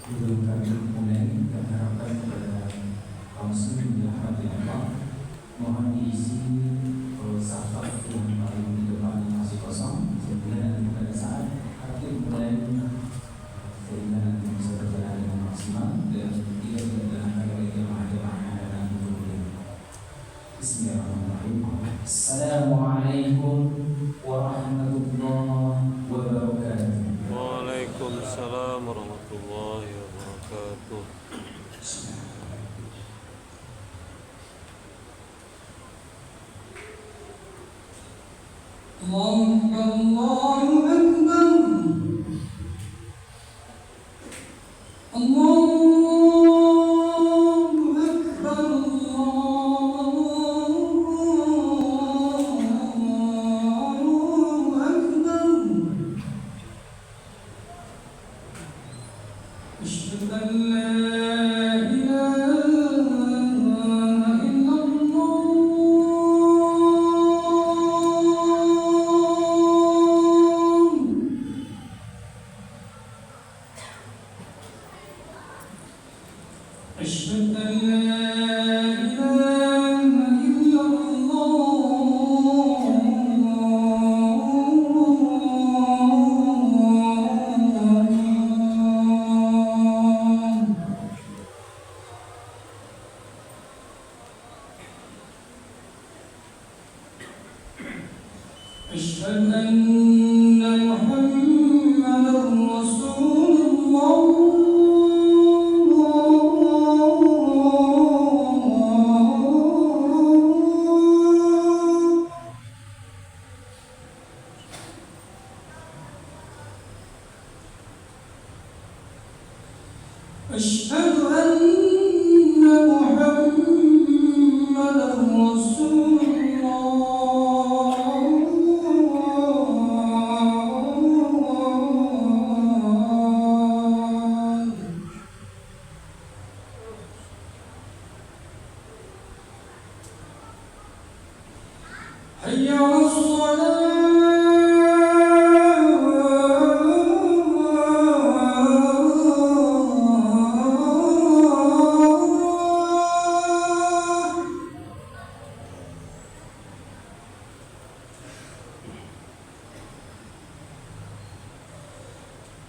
Sebelum kami mulai, kami harapkan kepada kaum muslimin yang dirahmati Allah, mohon diisi safaf yang paling di depan masih kosong, sehingga nanti pada saat hakim mulai, sehingga nanti bisa berjalan dengan maksimal dan tidak dilakukan oleh jemaah-jemaah yang datang untuk beliau. Bismillahirrahmanirrahim. Assalamualaikum warahmatullahi wabarakatuh. Waalaikumsalam warahmatullahi wabarakatuh. Allahu Akbar. Allahu Akbar. Allahu Akbar. Asyhadu an la ilaha illallah. Asyhadu an la ilaha illallah. أشهد أن محمدا رسول الله. أشهد أن محمدا رسول الله. حي على الصلاة.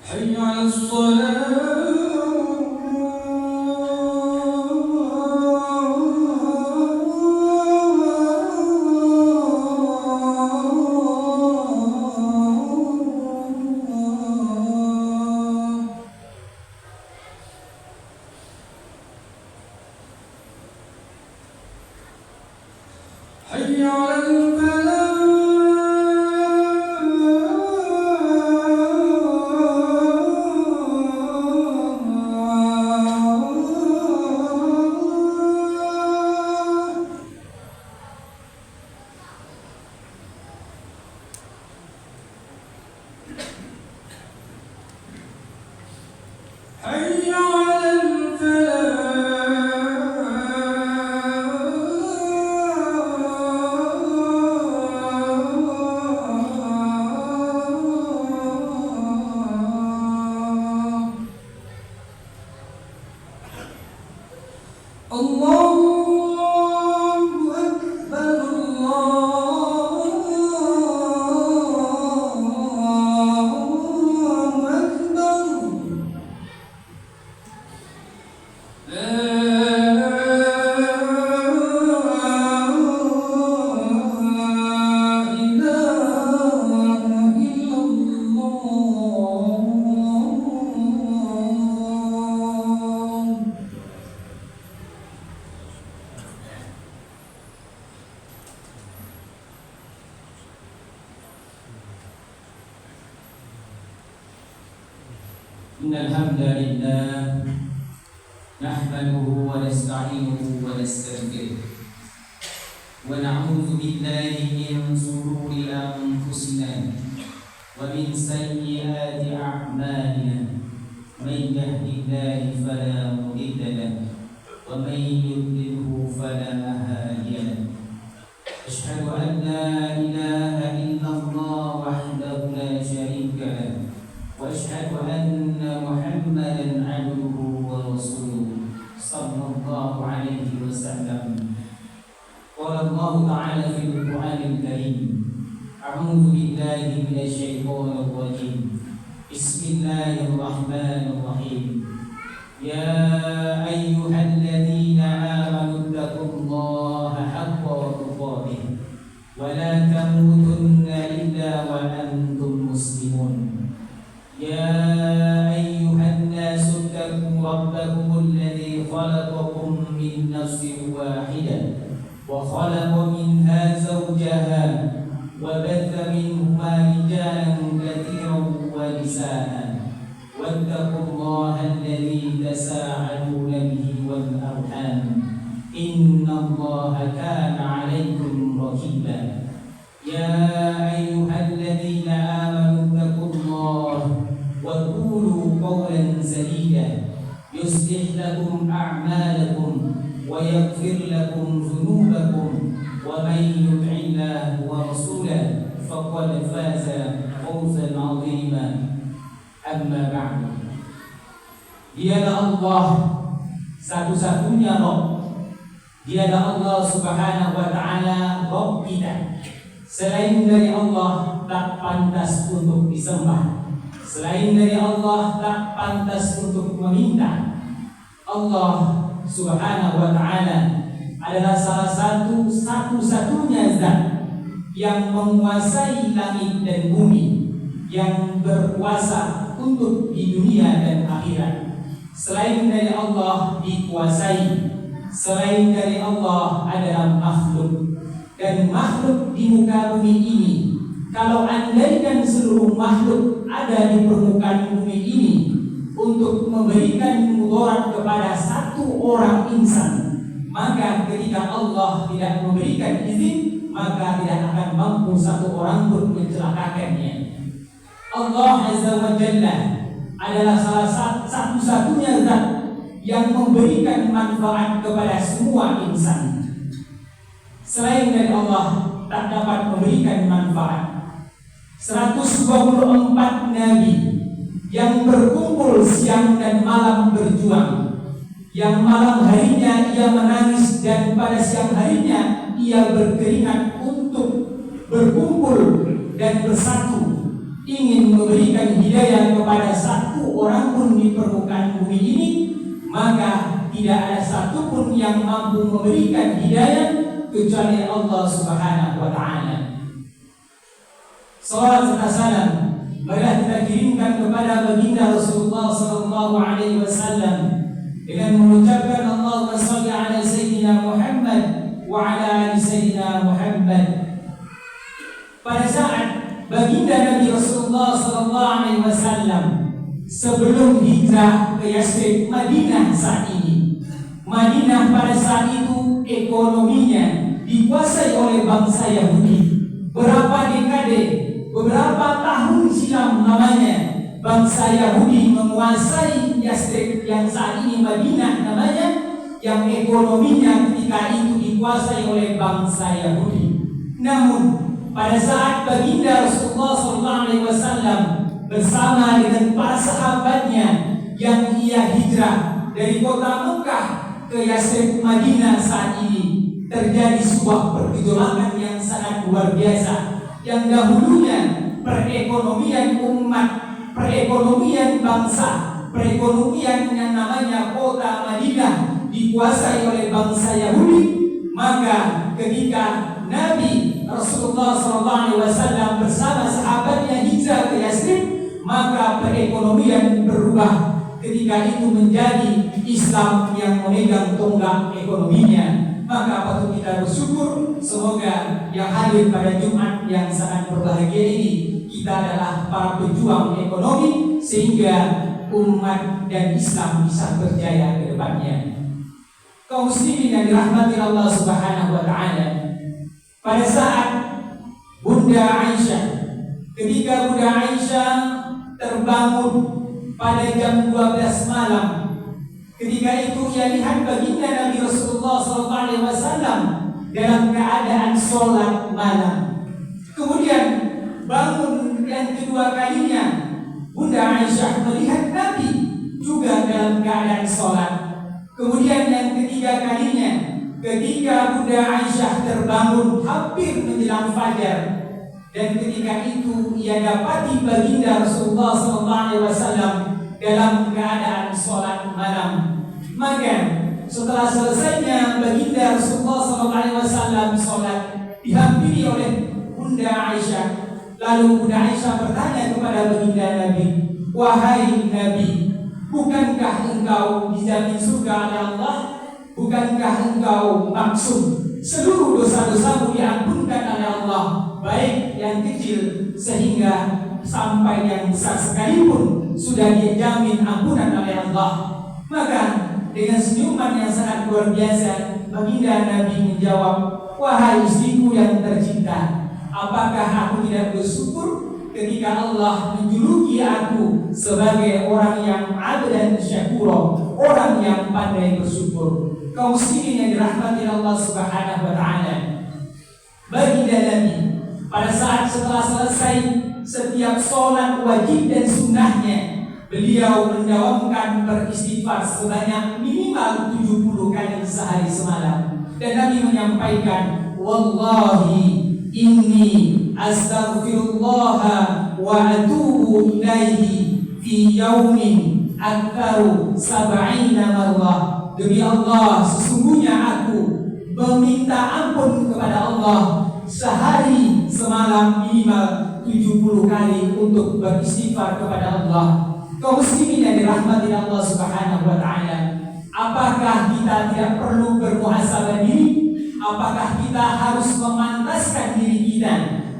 حي على الصلاة. حي على الفلاح. حي على الفلاح. الله أكبر. الله أكبر. لا إله إلا الله. إن الحمد لله نحمده ونستعينه ونستغفره ونعوذ بالله من شرور أنفسنا ومن سيئات أعمالنا. من يهد الله فلا مضل له ومن يضلله فلا هادي له. أشهد أن لا إله إلا الله وحده لا شريك له وأشهد أن محمدا عبده Bismillahirrahmanirrahim. Ya ayyuhalladzina amanu taqullaha haqqa tuqatih wa la tamutunna illa wa antum muslimun. Ya ayyuhan nasu taqu rabbakum alladzi khalaqakum min nafsin wahidah wa khalaqa minha zawjaha wa batha minhuma rijalan katsiran wa nisaa wattaqullaha alladzi tasaaluna bihi wal arham innallaha kana 'alaykum raqiba. Ya ayyuhalladzina amanu taqullaha wa qulu qawlan sadida yuslih lakum a'malakum wa yaghfir lakum dhunubakum wa man yuti'illah wa rasulahu faqad faza fawzan 'azima. Amma ba'du. Dialah Allah satu-satunya Rabb. Dialah Allah Subhanahu wa taala Rabb kita. Selain dari Allah tak pantas untuk disembah. Selain dari Allah tak pantas untuk meminta. Allah Subhanahu wa ta'ala adalah salah satu-satunya zat yang menguasai langit dan bumi, yang berkuasa untuk di dunia dan akhirat. Selain dari Allah dikuasai, selain dari Allah adalah makhluk. Dan makhluk di muka bumi ini, kalau andaikan seluruh makhluk ada di permukaan bumi ini untuk memberikan mudarat kepada satu orang insan, maka ketika Allah tidak memberikan izin, maka tidak akan mampu satu orang pun mencelakakannya. Allah Azza wa Jalla adalah salah satu-satunya zat yang memberikan manfaat kepada semua insan. Selain dari Allah tak dapat memberikan manfaat. 124 nabi yang berkumpul siang dan malam berjuang. Yang malam harinya ia menangis dan pada siang harinya ia berkeringat untuk berkumpul dan bersatu, ingin memberikan hidayah kepada satu orang pun di permukaan bumi ini, maka tidak ada satupun yang mampu memberikan hidayah kecuali Allah Subhanahu wa ta'ala. Salawat serta salam marilah kita kirimkan kepada baginda Rasulullah sallallahu alaihi wasallam dengan mengucapkan Allahumma shalli ala sayyidina Muhammad wa ala ali sayyidina Muhammad. Pada saat baginda Nabi Rasulullah sallallahu alaihi wasallam sebelum hijrah ke Yathrib, Madinah saat ini, Madinah pada saat itu ekonominya dikuasai oleh bangsa Yahudi. Berapa dekade, beberapa tahun silam namanya, bangsa Yahudi menguasai Yathrib yang saat ini Madinah namanya, yang ekonominya ketika itu dikuasai oleh bangsa Yahudi. Namun pada saat baginda Rasulullah SAW bersama dengan para sahabatnya yang ia hijrah dari kota Mekah ke Yathrib Madinah saat ini, terjadi sebuah pergejolakan yang sangat luar biasa. Yang dahulunya perekonomian umat, perekonomian bangsa, perekonomian yang namanya kota Madinah dikuasai oleh bangsa Yahudi, maka ketika Nabi Rasulullah SAW bersama sahabatnya hijrah ke Yathrib, maka perekonomian berubah. Ketika itu menjadi Islam yang memegang tonggak ekonominya. Maka patut kita bersyukur. Semoga yang hadir pada Jumat yang sangat berbahagia ini, kita adalah para pejuang ekonomi sehingga umat dan Islam bisa berjaya ke depannya. Kaum muslimin yang dirahmati Allah Subhanahu wa ta'ala, pada saat Bunda Aisyah, ketika Bunda Aisyah terbangun pada jam 12 malam, ketika itu ia lihat baginda Nabi Rasulullah SAW dalam keadaan sholat malam. Kemudian bangun yang kedua kalinya, Bunda Aisyah melihat Nabi juga dalam keadaan sholat. Kemudian yang ketiga kalinya, ketika Bunda Aisyah terbangun hampir menjelang fajar, dan ketika itu ia dapati baginda Rasulullah SAW dalam keadaan sholat malam. Maka setelah selesainya baginda Rasulullah SAW sholat, dihampiri oleh Bunda Aisyah. Lalu Bunda Aisyah bertanya kepada baginda Nabi, "Wahai Nabi, bukankah engkau dijamin surga oleh Allah? Bukankah engkau maksud seluruh dosa-dosamu diampunkan oleh Allah, baik yang kecil sehingga sampai yang besar sekalipun sudah dijamin ampunan oleh Allah?" Maka dengan senyuman yang sangat luar biasa, baginda Nabi menjawab, "Wahai istriku yang tercinta, apakah aku tidak bersyukur ketika Allah menjuluki aku sebagai orang yang abdan syakura, orang yang pandai bersyukur?" Kaum muslimin yang dirahmati Allah Subhanahu wa taala, baginda Nabi pada saat setelah selesai setiap sholat wajib dan sunnahnya, beliau mendawamkan beristighfar sebanyak minimal 70 kali sehari semalam. Dan Nabi menyampaikan, "Wallahi inni astaghfirullah wa atubu ilaihi fi yaumin aktaru sab'ina marrah." Demi Allah, sesungguhnya aku meminta ampun kepada Allah sehari semalam minimal 70 kali untuk beristighfar kepada Allah. Kaum muslimin yang dirahmati Allah Subhanahu wa taala, apakah kita tidak perlu bermuhasabah diri? Apakah kita harus memantaskan diri kita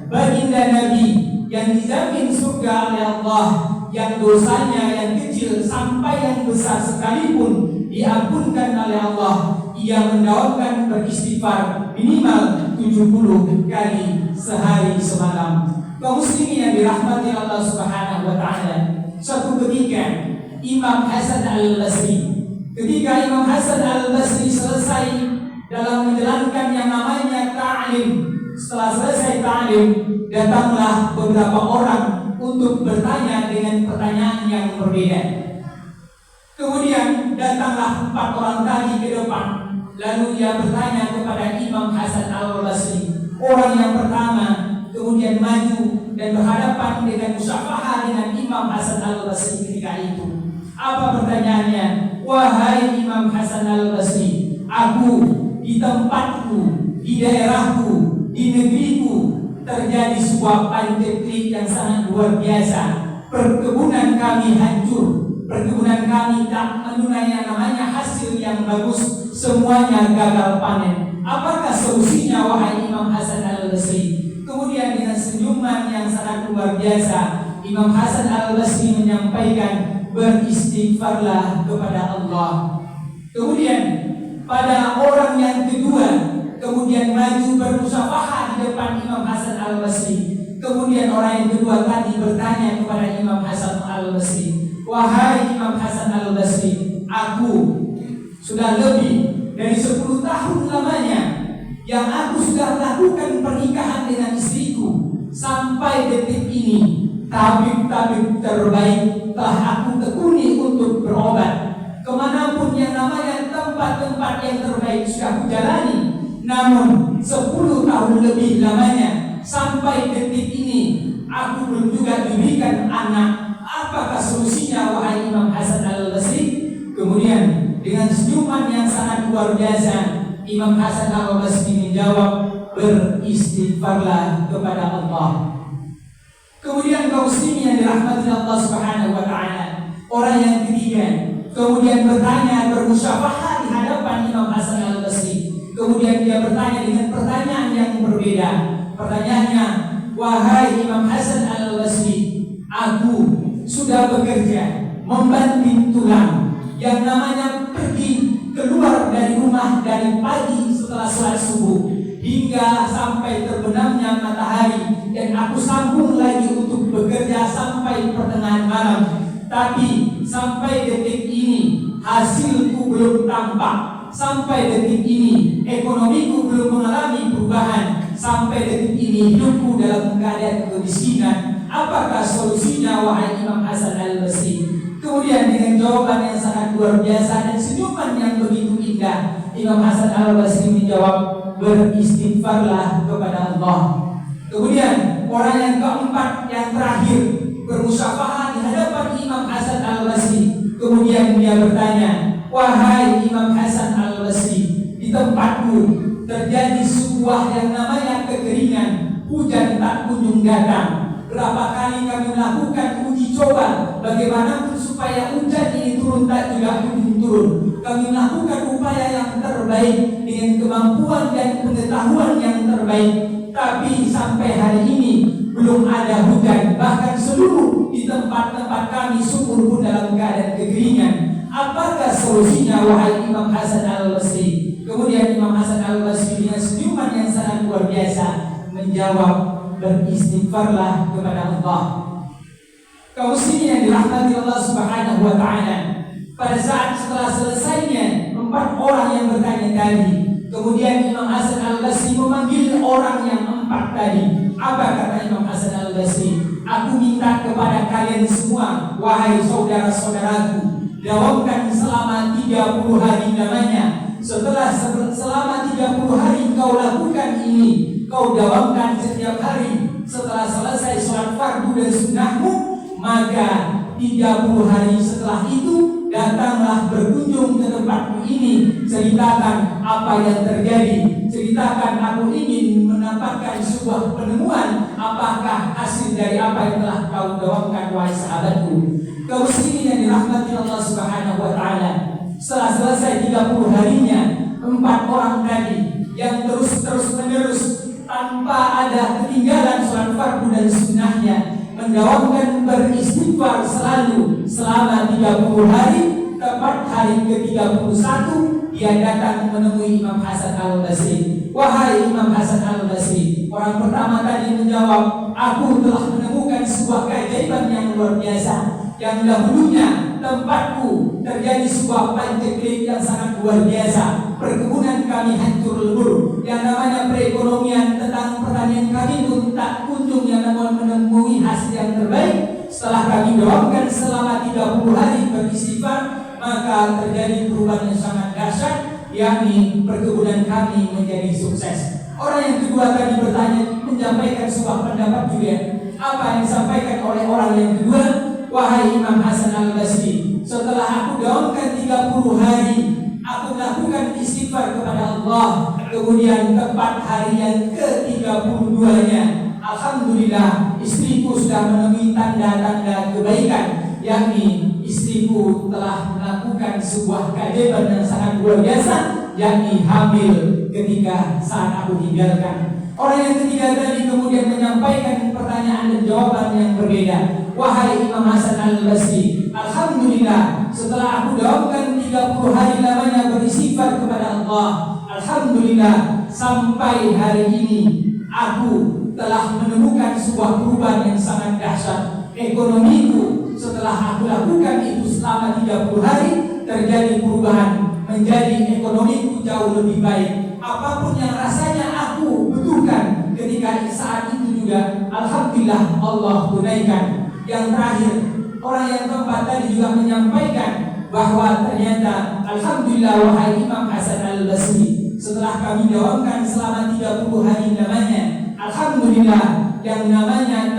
baginda Nabi yang dijamin surga oleh Allah, yang dosanya yang kecil sampai yang besar sekalipun diampunkan oleh Allah, ia mendawamkan beristighfar minimal 70 kali sehari semalam. Kaum muslimin yang dirahmati Allah Subhanahu wa taala, suatu ketika Imam Hasan Al-Basri, ketika Imam Hasan Al-Basri selesai dalam menjalankan yang namanya ta'lim, setelah selesai ta'lim, datanglah beberapa orang untuk bertanya dengan pertanyaan yang berbeda. Kemudian datanglah 4 orang tadi ke depan, lalu ia bertanya kepada Imam Hasan Al-Basri. Orang yang pertama kemudian maju dan berhadapan dengan musyafahah dengan Imam Hasan Al-Basri ketika itu. Apa pertanyaannya? "Wahai Imam Hasan Al-Basri, aku di tempatku, di daerahku, di negeriku terjadi sebuah pandemik yang sangat luar biasa. Perkebunan kami hancur, perkebunan kami tak menunai yang namanya hasil yang bagus, semuanya gagal panen. Apakah solusinya wahai Imam Hasan Al-Basri?" Kemudian dengan senyuman yang sangat luar biasa, Imam Hasan Al-Basri menyampaikan, "Beristighfarlah kepada Allah." Kemudian pada orang yang kedua kemudian maju bermusyafahah di depan Imam Hasan Al-Basri. Kemudian orang yang kedua tadi bertanya kepada Imam Hasan Al-Basri, "Wahai Imam Hasan Al-Basri, aku sudah lebih dari 10 tahun lamanya yang aku sudah lakukan pernikahan dengan istriku. Sampai detik ini tabib-tabib terbaik telah aku tekuni untuk berobat. Kemanapun yang namanya tempat-tempat yang terbaik sudah aku jalani. Namun 10 tahun lebih lamanya sampai detik ini aku belum juga diberikan anak. Apakah solusinya wahai Imam Hasan Al-Basri?" Kemudian dengan senyuman yang sangat luar biasa, Imam Hasan Al-Basri menjawab, "Beristighfarlah kepada Allah." Kemudian kaum muslimin yang dirahmati Allah Subhanahu wa taala, orang yang ketiga kemudian bertanya bermusyafahah di hadapan Imam Hasan Al-Basri. Kemudian dia bertanya dengan pertanyaan yang berbeda. Pertanyaannya, "Wahai Imam Hasan Al-Basri, aku sudah bekerja membanting tulang, yang namanya pergi keluar dari rumah dari pagi setelah sholat subuh hingga sampai terbenamnya matahari, dan aku sambung lagi untuk bekerja sampai pertengahan malam. Tapi sampai detik ini hasilku belum tampak. Sampai detik ini ekonomiku belum mengalami perubahan. Sampai detik ini hidupku dalam keadaan kemiskinan. Apakah solusinya wahai Imam Hasan Al-Basri?" Kemudian dengan jawaban yang sangat luar biasa dan senyuman yang begitu indah, Imam Hasan Al-Basri menjawab, "Beristighfarlah kepada Allah." Kemudian orang yang keempat yang terakhir bermusyafaah di hadapan Imam Hasan Al-Basri. Kemudian dia bertanya, wahai Imam Hasan Al-Basri, di tempatku terjadi sebuah yang namanya kekeringan, hujan tak kunjung datang. Berapa kali kami melakukan uji coba bagaimanapun supaya hujan ini turun tak juga kunjung turun. Kami melakukan upaya yang terbaik dengan kemampuan dan pengetahuan yang terbaik, tapi sampai hari ini belum ada hujan. Bahkan seluruh di tempat-tempat kami sumur pun dalam keadaan kekeringan. Apakah solusinya wahai Imam Hasan Al-Basri? Kemudian Imam Hasan Al-Basri dengan senyuman yang sangat luar biasa menjawab, beristighfarlah kepada Allah. Kaum muslimin yang dirahmati Allah Subhanahu wa taala, pada saat setelah selesainya 4 orang yang bertanya tadi, kemudian Imam Hasan Al-Basri memanggil orang yang 4 tadi. Apa kata Imam Hasan Al-Basri? Aku minta kepada kalian semua, wahai saudara-saudaraku, dawamkan selama 30 hari namanya. Setelah selama 30 hari kau lakukan ini, kau dawamkan setiap hari. Setelah selesai sholat fardu dan sunnahmu, maka 30 hari setelah itu datanglah berkunjung ke tempatku ini. Ceritakan apa yang terjadi. Ceritakan aku ingin mendapatkan sebuah penemuan. Apakah hasil dari apa yang telah kau dawamkan wahai sahabatku. Kaum muslimin yang dirahmati Allah Subhanahu wa taala, setelah selesai 30 harinya, 4 orang tadi yang terus menerus tanpa ada ketinggalan sholat fardu dan sunnahnya, mendawamkan beristighfar selalu selama 30 hari. Tepat hari ke-31 dia datang menemui Imam Hasan Al-Basri. Wahai Imam Hasan Al-Basri, orang pertama tadi menjawab, aku telah menemukan sebuah keajaiban yang luar biasa. Yang dahulunya tempatku terjadi sebuah panceklik yang sangat luar biasa. Perkebunan kami hancur lebur. Yang namanya perekonomian tentang pertanian kami pun tak kunjung yang menemui hasil yang terbaik. Setelah kami doakan selama 30 hari beristighfar, maka terjadi perubahan yang sangat dahsyat, yakni perkebunan kami menjadi sukses. Orang yang kedua tadi bertanya, menyampaikan sebuah pendapat juga. Apa yang disampaikan oleh orang yang kedua? Wahai Imam Hasan Al-Basri, setelah aku doakan 30 hari, aku melakukan istighfar kepada Allah. Kemudian tepat hari yang ke-32-nya, alhamdulillah istriku sudah menemui tanda-tanda kebaikan, yakni istriku telah melakukan sebuah keajaiban yang sangat luar biasa, yakni hamil ketika saat aku tinggalkan. Orang yang ketiga tadi kemudian menyampaikan pertanyaan dan jawaban yang berbeda. Wahai Imam Hasan Al-Basri, alhamdulillah setelah aku doakan 30 hari lamanya beristighfar kepada Allah, alhamdulillah sampai hari ini aku telah menemukan sebuah perubahan yang sangat dahsyat. Ekonomiku setelah aku lakukan itu selama 30 hari terjadi perubahan, menjadi ekonomiku jauh lebih baik. Apapun yang rasanya aku butuhkan ketika saat itu juga, alhamdulillah Allah tunaikan. Yang terakhir, orang yang keempat tadi juga menyampaikan bahwa ternyata alhamdulillah wahai Imam Hasan Al-Basri, setelah kami dawamkan selama 30 hari namanya, alhamdulillah yang namanya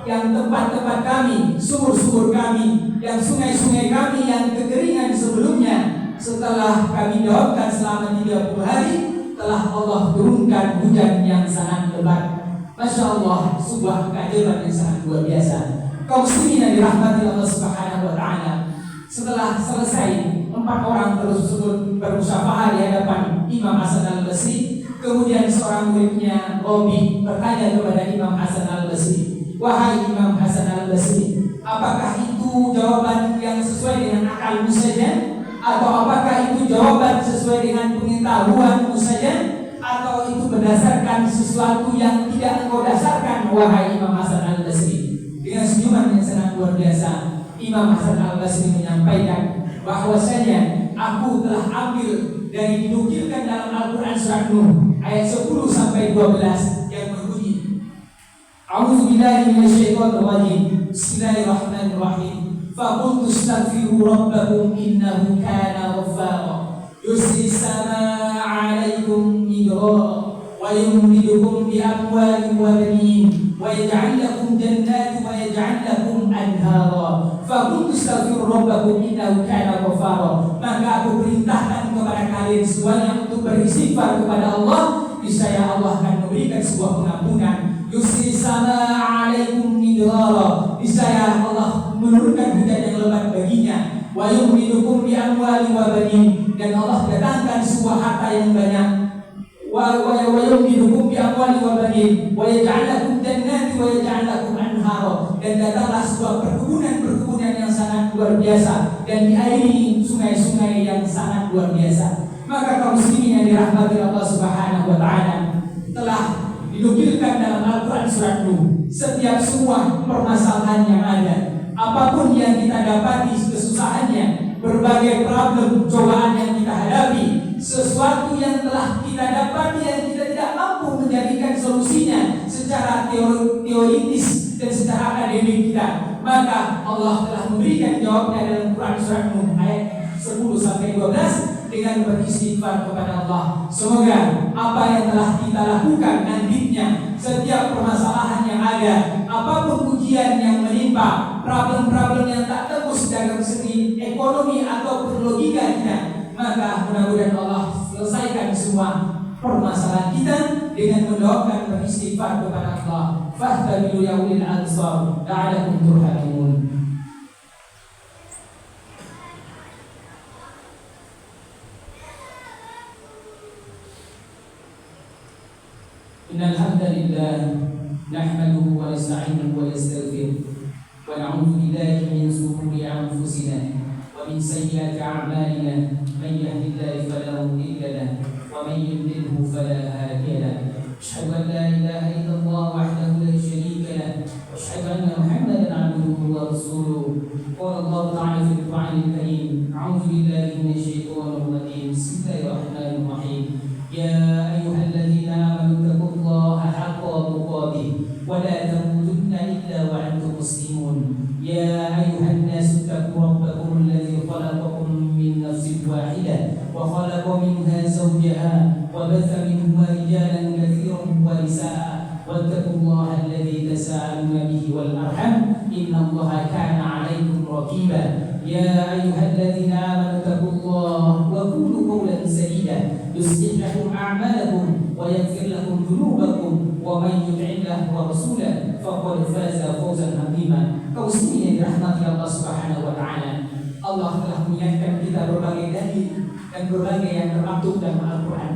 tempat-tempat kami, sumur-sumur kami, yang sungai-sungai kami yang kekeringan sebelumnya, setelah kami dawamkan selama 30 hari, telah Allah turunkan hujan yang sangat lebat. Masya Allah, sebuah keajaiban yang sangat luar biasa. Kaum muslimin yang dirahmati Allah Subhanahu wa taala, setelah selesai 4 orang tersebut bermusyafaah di hadapan Imam Hasan Al-Basri, kemudian seorang muridnya Robi bertanya kepada Imam Hasan Al-Basri, wahai Imam Hasan Al-Basri, apakah itu jawaban yang sesuai dengan akalmu saja, atau apakah itu jawaban sesuai dengan pengetahuanmu saja, atau itu berdasarkan sesuatu yang tidak engkau dasarkan, wahai Imam Hasan Al-Basri? Dengan senyuman yang sangat luar biasa, Imam Hasan Al-Basri menyampaikan bahwasanya aku telah ambil dari dinukilkan dalam Al-Quran surat Nuh ayat 10 sampai 12 yang berbunyi, A'udzubillahi minasyaitonir rajim. Bismillahirrahmanirrahim. Faqultu astaghfiru rabbakum innahu kana ghaffara yursilis samaa'a 'alaikum midrara wa yumdidukum bi amwalin wa banin ويجعل لكم جنات ويجعل لكم أنهارا فقلت استغفروا ربكم إنه كان غفارا. Maka aku perintahkan kepada kalian semuanya untuk beristighfar kepada Allah, niscaya Allah akan memberikan sebuah pengampunan. Yusri sama alaikum midrara, niscaya Allah menurunkan hujan yang lebat baginya. Wa yumdidukum bi amwali wa banin, dan Allah datangkan sebuah harta yang banyak. Wa yumdidukum bi amwali wa banin wa yaj'al lakum jannati wa yaj'al lakum anhara, dan datanglah sebuah perkebunan yang sangat luar biasa dan diairi sungai-sungai yang sangat luar biasa. Maka kaum muslimin yang dirahmati Allah Subhanahu wa taala, telah dinukilkan dalam Al-Quran surat Nuh setiap semua permasalahan yang ada, apapun yang kita dapati kesusahannya, berbagai problem cobaan yang kita hadapi, sesuatu yang telah kita dapati yang kita tidak mampu menjadikan solusinya secara teoritis dan secara akademik kita, maka Allah telah memberikan jawabnya dalam Quran surat Nuh ayat 10-12 dengan beristighfar kepada Allah. Semoga apa yang telah kita lakukan nantinya, setiap permasalahan yang ada, apapun ujian yang menimpa, problem-problem yang tak tembus dalam segi ekonomi ataupun logika kita, maka mudah-mudahan Allah selesaikan semua permasalahan kita dengan mendoakan beristighfar kepada Allah. Fahtabilu ya ulil absar la'allakum turhamun. Innal hamdalillah nahmaduhu wa nasta'inuhu wa nastaghfiruh wa na'udzu billahi min shururi anfusina wa min sayyiati a'malina, man yahdihillahu fala mudilla lahu wa man yudlilhu fala hadiya lahu. Asyhadu an la ilaha illallah wahdahu la syarika lahu wa asyhadu anna Muhammadan 'abduhu wa rasuluh. Qala Allah ta'ala fil Qur'anil Karim, a'udzu billahi minasy syaithanir rajim. Bismillahirrahmanirrahim. Ya ayyuhalladzina amanu taqullaha haqqa tuqatih wa la tamutunna illa wa antum muslimun. Ya ayyuhan nasu taqu rabbakum alladzi khalaqakum min nafsin wahidah wa khalaqa minha zawjaha wa batha minhuma rijalan katsiran wa nisaa wattaqullaha alladzi tasaaluna bihi wal arham innallaha kana 'alaykum raqiba. Ya ayyuhalladzina amanu taqullaha wa qulu qawlan sadida yuslih lakum a'malakum wa yaghfir lakum dhunubakum wa man yuti'illah wa rasulahu faqad faza fawzan 'azima. Kaum muslimin yang dirahmati Allah Subhanahu wa taala, Allah telah mengingatkan kita berbagai dalil dan berbagai yang termaktub dalam Al-Quran.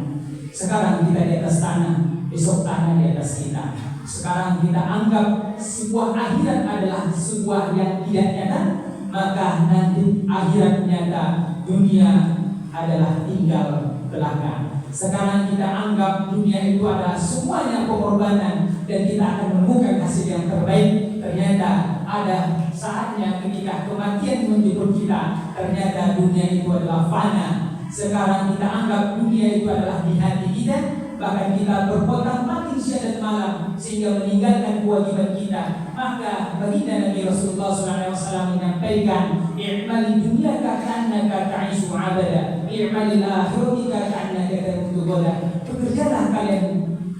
Sekarang kita di atas tanah, besok tanah di atas kita. Sekarang kita anggap sebuah akhirat adalah sebuah yang tidak nyata, maka nanti akhirat nyata, dunia adalah tinggal belaka. Sekarang kita anggap dunia itu adalah semuanya pengorbanan dan kita akan menemukan hasil yang terbaik. Ternyata ada saatnya ketika kematian menjemput kita, ternyata dunia itu adalah fana. Sekarang kita anggap dunia itu adalah di hati kita, bahkan kita berpotong-potong siang dan malam sehingga meninggalkan kewajiban kita. Maka baginda Nabi Rasulullah SAW menyampaikan, i'mal dunya ka'annaka ta'ishu 'abada, i'mal akhiratika ka'annaka tamutu ghadan. Bekerjalah kalian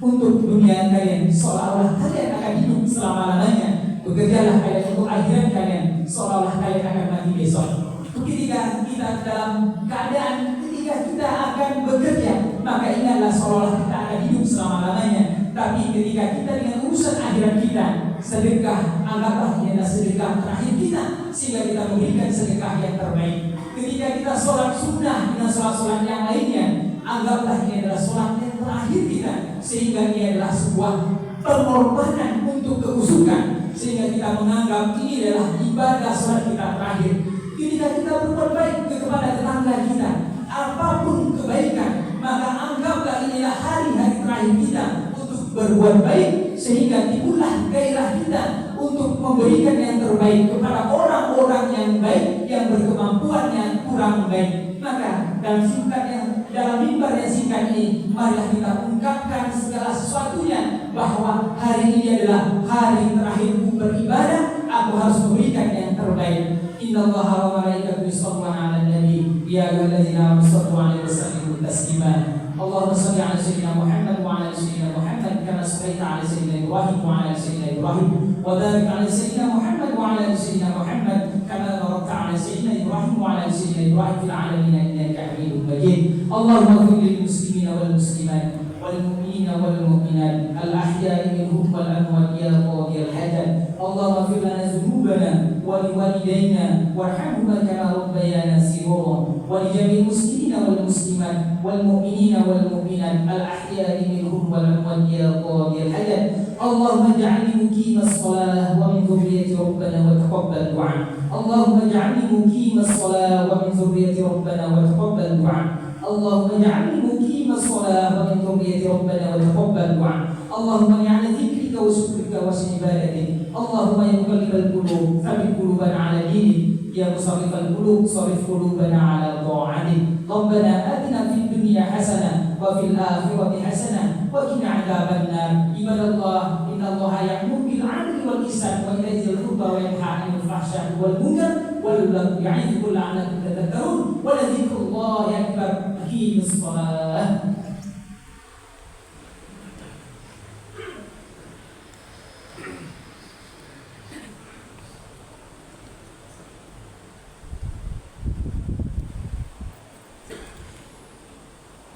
untuk dunia kalian seolah-olah kalian akan hidup selama-lamanya. Bekerjalah kalian untuk akhirat kalian seolah-olah kalian akan mati besok. Ketika kita dalam keadaan ketika kita akan bekerja, maka ingatlah seolah-olah kita akan hidup selama-lamanya. Tapi ketika kita dengan urusan akhirat kita, sedekah anggaplah ini adalah sedekah terakhir kita, sehingga kita memberikan sedekah yang terbaik. Ketika kita sholat sunnah dengan sholat-sholat yang lainnya, anggaplah ini adalah sholat yang terakhir kita, sehingga ini adalah sebuah pengorbanan untuk kekusukan, sehingga kita menganggap ini adalah ibadah sholat kita terakhir. Ketika kita berbuat baik kepada tetangga kita, apapun kebaikan, maka anggaplah inilah hari-hari terakhir kita untuk berbuat baik, sehingga timbullah gairah kita untuk memberikan yang terbaik kepada orang-orang yang baik, yang berkemampuan yang kurang baik. Maka dalam mimbar yang singkat ini, marilah kita ungkapkan segala sesuatunya, bahwa hari ini adalah hari terakhirku beribadah, aku harus memberikan yang terbaik. Innallaha wa malaikatahu yusholluna 'alan nabi ya ayyuhalladzina amanu shallu 'alaihi wa sallimu taslima. Allahumma shalli 'ala sayyidina Muhammad wa 'ala ali sayyidina Muhammad kama shallaita 'ala sayyidina Ibrahim wa 'ala ali sayyidina Ibrahim إبراهيم وبارك على سيدنا محمد وعلى آل سيدنا محمد كما باركت على سيدنا إبراهيم وعلى آل سيدنا إبراهيم في العالمين إنك حميد مجيد. اللهم اغفر للمسلمين والمسلمات والمؤمنين والمؤمنات الأحياء منهم والأموات يا قاضي الحاجات. اللهم اغفر لنا ذنوبنا ولوالدينا وارحمهما كما ربيانا صغارا ولجميع المسلمين والمسلمات والمؤمنين والمؤمنات الأحياء منهم والأموات يا قاضي الحاجات. اللهم اجعلني مقيم الصلاة ومن ذرية ربنا وتقبل دعاء. اللهم اجعلني مقيم الصلاة ومن ذرية ربنا وتقبل دعاء. اللهم اجعلني مقيم الصلاة ومن ذرية ربنا وتقبل دعاء. اللهم اني على ذكرك وشكرك وحسن عبادتك. اللهم يا مقلب القلوب ثبت قلوبنا على دينك. يا مصرف القلوب صرف قلوبنا على طاعتك. ربنا آتنا في الدنيا حسنة وفي الآخرة حسنة وقنا عذاب النار. عباد الله إن الله يأمر بالعدل والإحسان وإيتاء ذي القربى وينهى عن الفحشاء والمنكر والبغي يعظكم لعلكم تذكرون ولذكر الله أكبر. أقيموا الصلاة.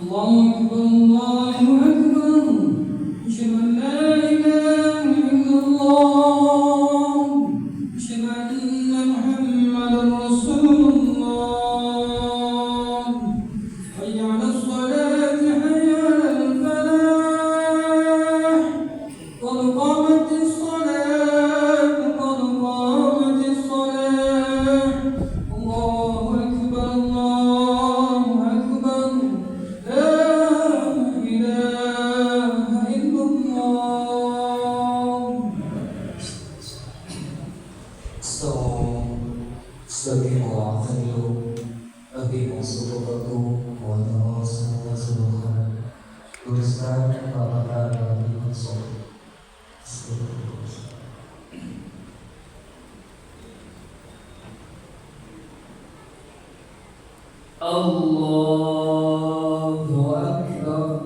الله أكبر الله أكبر أشهد أن لا إله إلا الله أشهد أن محمدا رسول الله حي على الصلاة حي على الفلاح قد قامت الصلاة قد قامت الصلاة. الله أكبر الله أكبر لا إله إلا الله. استقيموا واعتدلوا أقيموا صفوفكم وتواصوا وصلوا tuliskan kata-kata Nabi Muhammad. Allahu Akbar.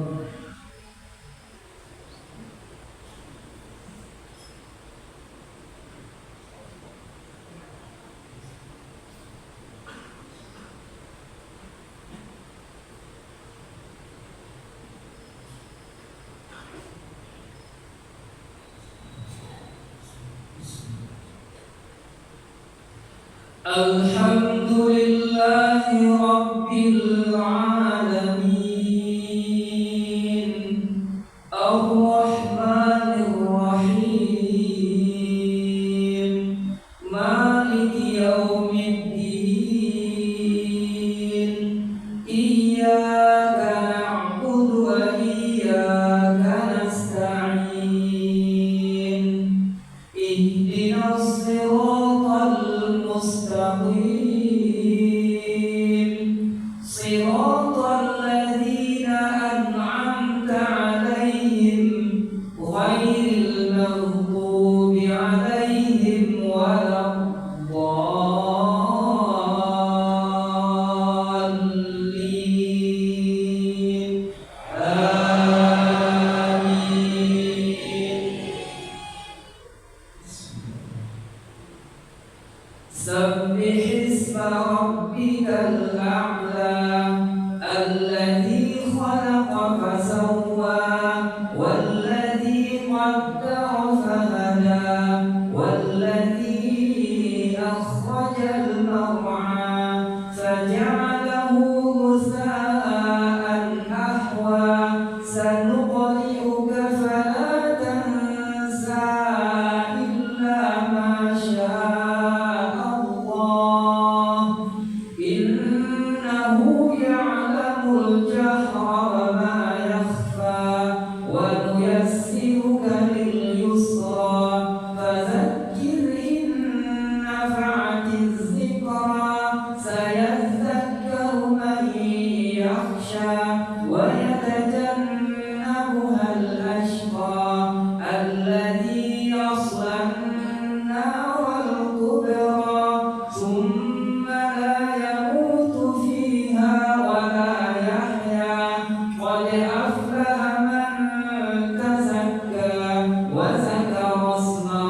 Alhamdulillahi Rabbil Alamin Ar-Rahmanir Rahim Maliki Yawmiddin Iyyaka na'budu wa iyyaka nasta'in Ihdinas siratal mustaqim Siratal ladzina an'amta 'alaihim ghairil maghdubi 'alaihim waladdallin. Amin. Sabbih isma rabbikal a'la alladzi khalaqa fasawwa walladzi qaddara fahada walladzi akhrajal mar'a faja'alahu ghusaa'an ahwa sanuqri'uka fala tansa illa ma syaa Allah innahu ya'lamul jahra wa ma yakhfa wa nuyassiruka lil yusra fadhakkir in nafa'atiz zikra sayadhakkaru man yakhsha wa yatajannabuha al-ashqa alladhi yasla an-nara al-kubra thumma la yamutu fiha wa la yahya qad aflaha man tazakka wa zakara isma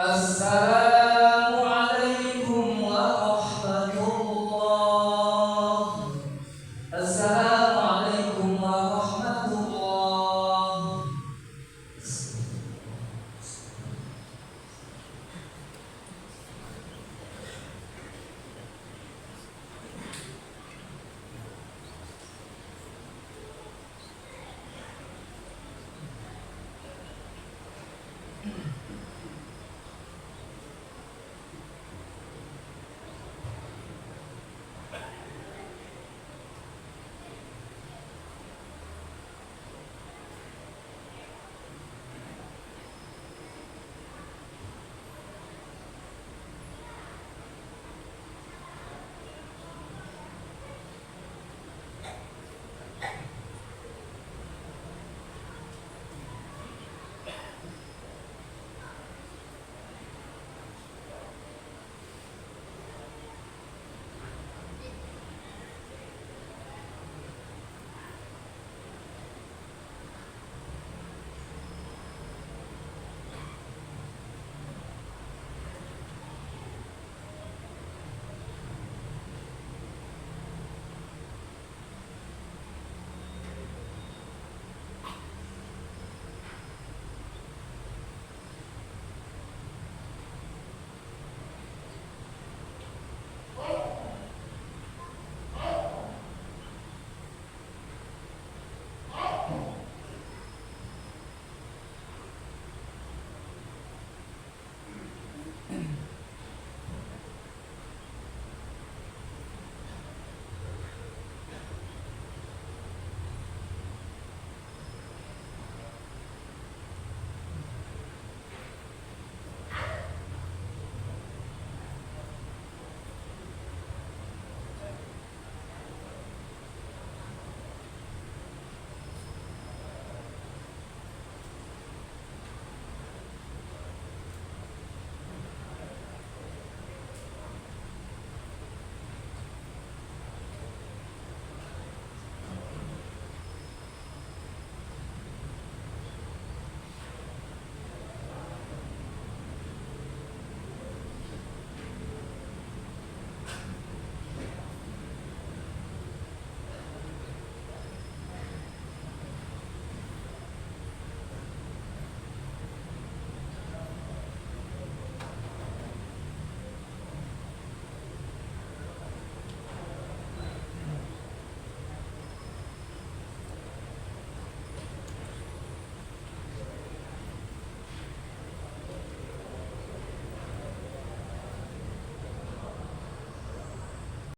Assalamualaikum